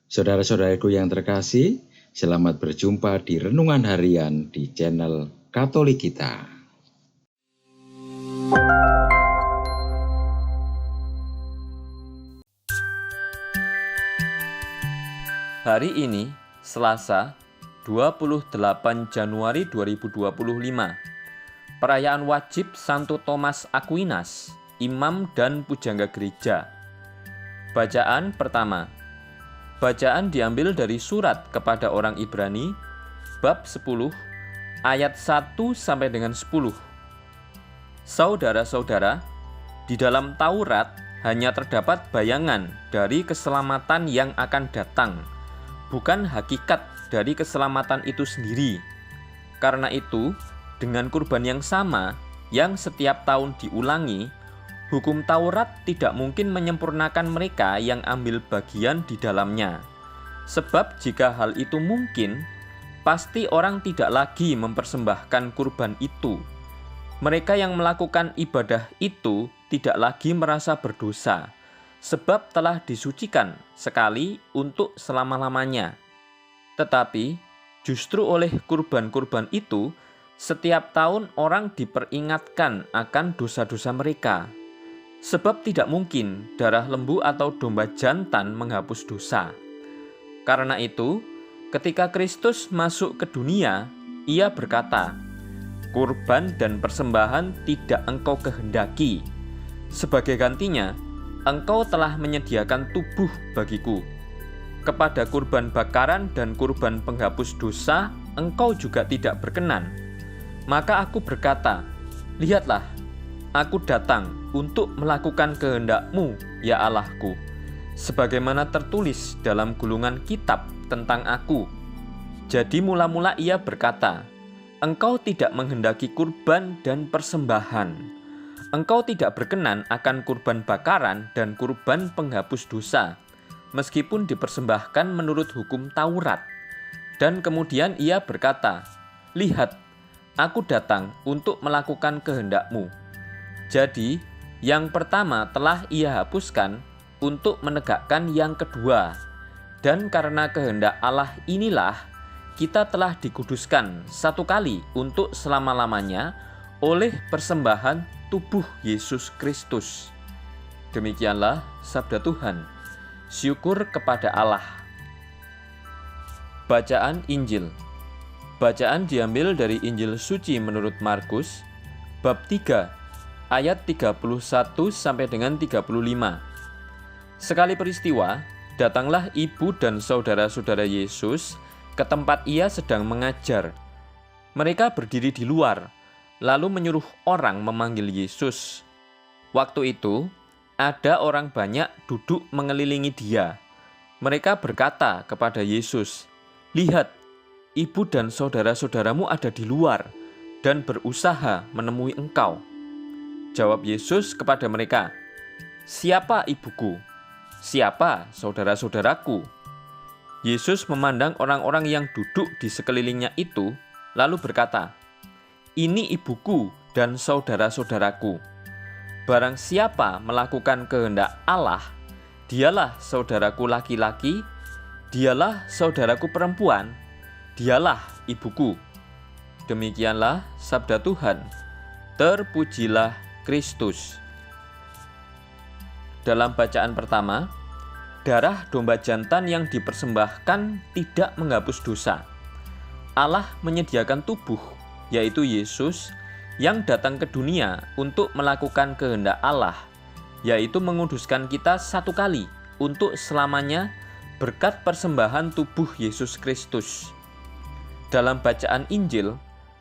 Saudara-saudaraku yang terkasih, selamat berjumpa di Renungan Harian di channel Katolik kita. Hari ini, Selasa, 28 Januari 2025, perayaan wajib Santo Thomas Aquinas, Imam dan Pujangga Gereja. Bacaan pertama. Bacaan diambil dari surat kepada orang Ibrani, bab 10, ayat 1 sampai dengan 10. Saudara-saudara, di dalam Taurat hanya terdapat bayangan dari keselamatan yang akan datang, bukan hakikat dari keselamatan itu sendiri. Karena itu, dengan kurban yang sama, yang setiap tahun diulangi, hukum Taurat tidak mungkin menyempurnakan mereka yang ambil bagian di dalamnya. Sebab jika hal itu mungkin, pasti orang tidak lagi mempersembahkan kurban itu. Mereka yang melakukan ibadah itu tidak lagi merasa berdosa, sebab telah disucikan sekali untuk selama-lamanya. Tetapi justru oleh kurban-kurban itu, setiap tahun orang diperingatkan akan dosa-dosa mereka. Sebab tidak mungkin darah lembu atau domba jantan menghapus dosa. Karena itu, ketika Kristus masuk ke dunia, ia berkata, "Kurban dan persembahan tidak engkau kehendaki. Sebagai gantinya, engkau telah menyediakan tubuh bagiku. Kepada kurban bakaran dan kurban penghapus dosa, engkau juga tidak berkenan. Maka aku berkata, lihatlah, aku datang untuk melakukan kehendak-Mu, ya Allahku, sebagaimana tertulis dalam gulungan kitab tentang aku." Jadi mula-mula ia berkata, "Engkau tidak menghendaki kurban dan persembahan. Engkau tidak berkenan akan kurban bakaran dan kurban penghapus dosa, meskipun dipersembahkan menurut hukum Taurat." Dan kemudian ia berkata, "Lihat, aku datang untuk melakukan kehendak-Mu." Jadi, yang pertama telah ia hapuskan untuk menegakkan yang kedua. Dan karena kehendak Allah inilah, kita telah dikuduskan satu kali untuk selama-lamanya oleh persembahan tubuh Yesus Kristus. Demikianlah sabda Tuhan. Syukur kepada Allah. Bacaan Injil. Bacaan diambil dari Injil Suci menurut Markus, bab 3, ayat 31 sampai dengan 35. Sekali peristiwa, datanglah ibu dan saudara-saudara Yesus ke tempat ia sedang mengajar. Mereka berdiri di luar, lalu menyuruh orang memanggil Yesus. Waktu itu, ada orang banyak duduk mengelilingi dia. Mereka berkata kepada Yesus, "Lihat, ibu dan saudara-saudaramu ada di luar dan berusaha menemui engkau." Jawab Yesus kepada mereka, "Siapa ibuku? Siapa saudara-saudaraku?" Yesus memandang orang-orang yang duduk di sekelilingnya itu, lalu berkata, "Ini ibuku dan saudara-saudaraku. Barang siapa melakukan kehendak Allah, dialah saudaraku laki-laki, dialah saudaraku perempuan, dialah ibuku." Demikianlah sabda Tuhan. Terpujilah Kristus. Dalam bacaan pertama, darah domba jantan yang dipersembahkan tidak menghapus dosa. Allah menyediakan tubuh, yaitu Yesus, yang datang ke dunia untuk melakukan kehendak Allah, yaitu menguduskan kita satu kali untuk selamanya berkat persembahan tubuh Yesus Kristus. Dalam bacaan Injil,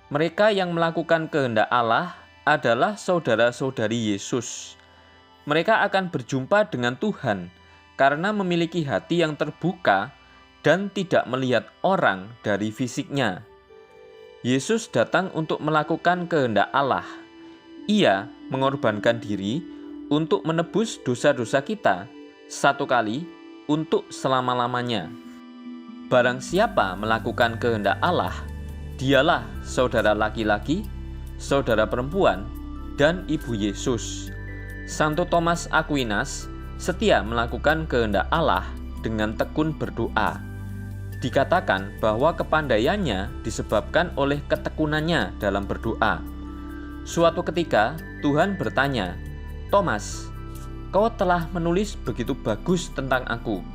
mereka yang melakukan kehendak Allah adalah saudara-saudari Yesus. Mereka akan berjumpa dengan Tuhan karena memiliki hati yang terbuka dan tidak melihat orang dari fisiknya. Yesus datang untuk melakukan kehendak Allah. Ia mengorbankan diri untuk menebus dosa-dosa kita satu kali untuk selama-lamanya. Barang siapa melakukan kehendak Allah, dialah saudara laki-laki, saudara perempuan, dan ibu Yesus. Santo Thomas Aquinas setia melakukan kehendak Allah dengan tekun berdoa. Dikatakan bahwa kepandaiannya disebabkan oleh ketekunannya dalam berdoa. Suatu ketika, Tuhan bertanya, "Thomas, kau telah menulis begitu bagus tentang aku.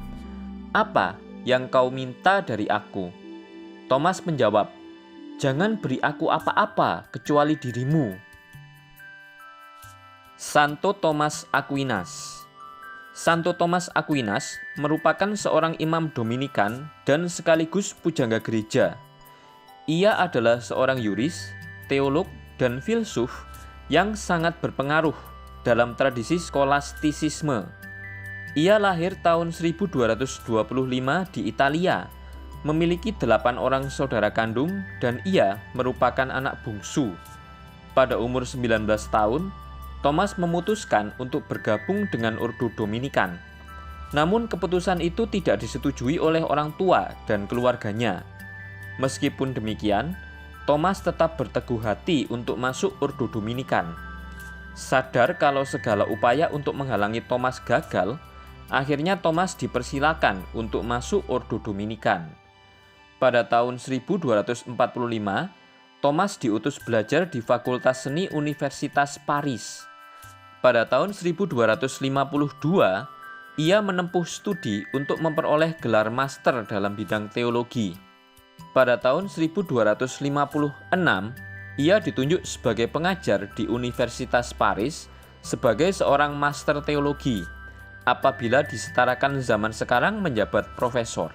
Apa yang kau minta dari aku?" Thomas menjawab, "Jangan beri aku apa-apa kecuali dirimu." Santo Thomas Aquinas. Santo Thomas Aquinas merupakan seorang imam Dominikan dan sekaligus pujangga gereja. Ia adalah seorang yuris, teolog, dan filsuf yang sangat berpengaruh dalam tradisi skolastisisme. Ia lahir tahun 1225 di Italia, memiliki 8 orang saudara kandung, dan ia merupakan anak bungsu. Pada umur 19 tahun, Thomas memutuskan untuk bergabung dengan Ordo Dominikan. Namun keputusan itu tidak disetujui oleh orang tua dan keluarganya. Meskipun demikian, Thomas tetap berteguh hati untuk masuk Ordo Dominikan. Sadar kalau segala upaya untuk menghalangi Thomas gagal, akhirnya Thomas dipersilakan untuk masuk Ordo Dominikan. Pada tahun 1245, Thomas diutus belajar di Fakultas Seni Universitas Paris. Pada tahun 1252, ia menempuh studi untuk memperoleh gelar master dalam bidang teologi. Pada tahun 1256, ia ditunjuk sebagai pengajar di Universitas Paris sebagai seorang master teologi, apabila disetarakan zaman sekarang menjabat profesor.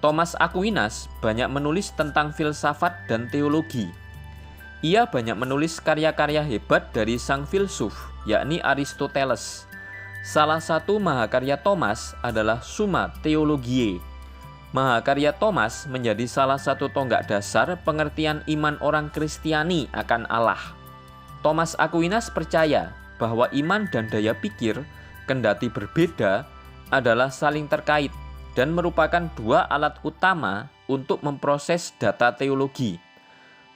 Thomas Aquinas banyak menulis tentang filsafat dan teologi. Ia banyak menulis karya-karya hebat dari sang filsuf, yakni Aristoteles. Salah satu mahakarya Thomas adalah Summa Theologiae. Mahakarya Thomas menjadi salah satu tonggak dasar pengertian iman orang Kristiani akan Allah. Thomas Aquinas percaya bahwa iman dan daya pikir, kendati berbeda, adalah saling terkait dan merupakan dua alat utama untuk memproses data teologi.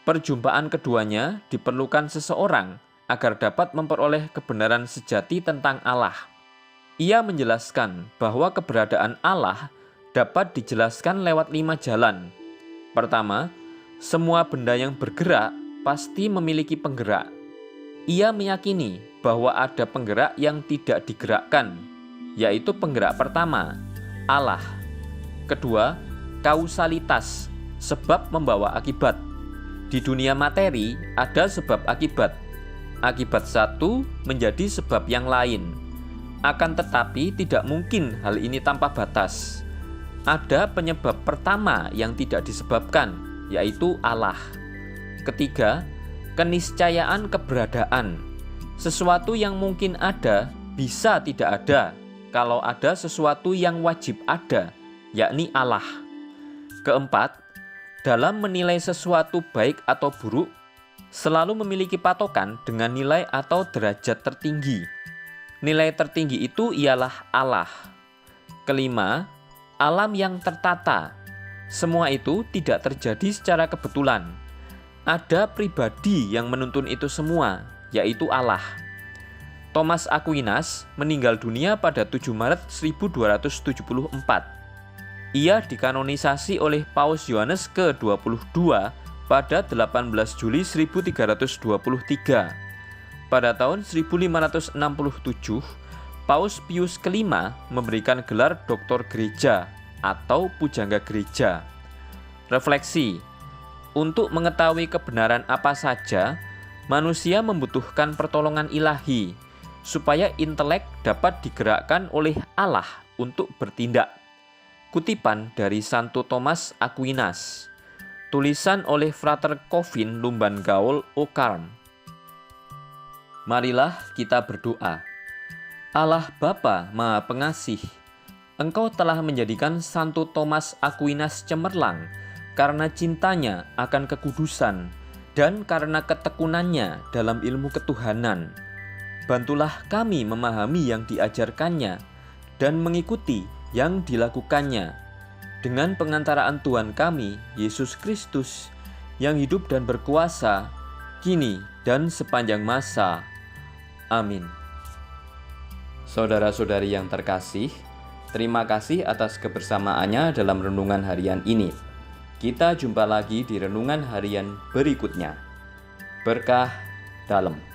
Perjumpaan keduanya diperlukan seseorang agar dapat memperoleh kebenaran sejati tentang Allah. Ia menjelaskan bahwa keberadaan Allah dapat dijelaskan lewat 5 jalan. Pertama, semua benda yang bergerak pasti memiliki penggerak. Ia meyakini bahwa ada penggerak yang tidak digerakkan, yaitu penggerak pertama, Allah. Kedua, kausalitas, sebab membawa akibat. Di dunia materi ada sebab akibat. Akibat satu menjadi sebab yang lain. Akan tetapi tidak mungkin hal ini tanpa batas. Ada penyebab pertama yang tidak disebabkan, yaitu Allah. Ketiga, keniscayaan keberadaan. Sesuatu yang mungkin ada bisa tidak ada kalau ada sesuatu yang wajib ada, yakni Allah. Keempat, dalam menilai sesuatu baik atau buruk, selalu memiliki patokan dengan nilai atau derajat tertinggi. Nilai tertinggi itu ialah Allah. Kelima, alam yang tertata. Semua itu tidak terjadi secara kebetulan. Ada pribadi yang menuntun itu semua, yaitu Allah. Thomas Aquinas meninggal dunia pada 7 Maret 1274. Ia dikanonisasi oleh Paus Yohanes ke-22 pada 18 Juli 1323. Pada tahun 1567, Paus Pius kelima memberikan gelar Doktor Gereja atau Pujangga Gereja. Refleksi: untuk mengetahui kebenaran apa saja, manusia membutuhkan pertolongan ilahi, supaya intelek dapat digerakkan oleh Allah untuk bertindak. Kutipan dari Santo Thomas Aquinas. Tulisan oleh Frater Covin Lumban Gaul Ocarm. Marilah kita berdoa. Allah Bapa Maha Pengasih, Engkau telah menjadikan Santo Thomas Aquinas cemerlang karena cintanya akan kekudusan dan karena ketekunannya dalam ilmu ketuhanan. Bantulah kami memahami yang diajarkannya dan mengikuti yang dilakukannya dengan pengantaraan Tuhan kami, Yesus Kristus, yang hidup dan berkuasa, kini dan sepanjang masa. Amin. Saudara-saudari yang terkasih, Terima kasih atas kebersamaannya dalam renungan harian ini. Kita jumpa lagi di renungan harian berikutnya. Berkah dalam.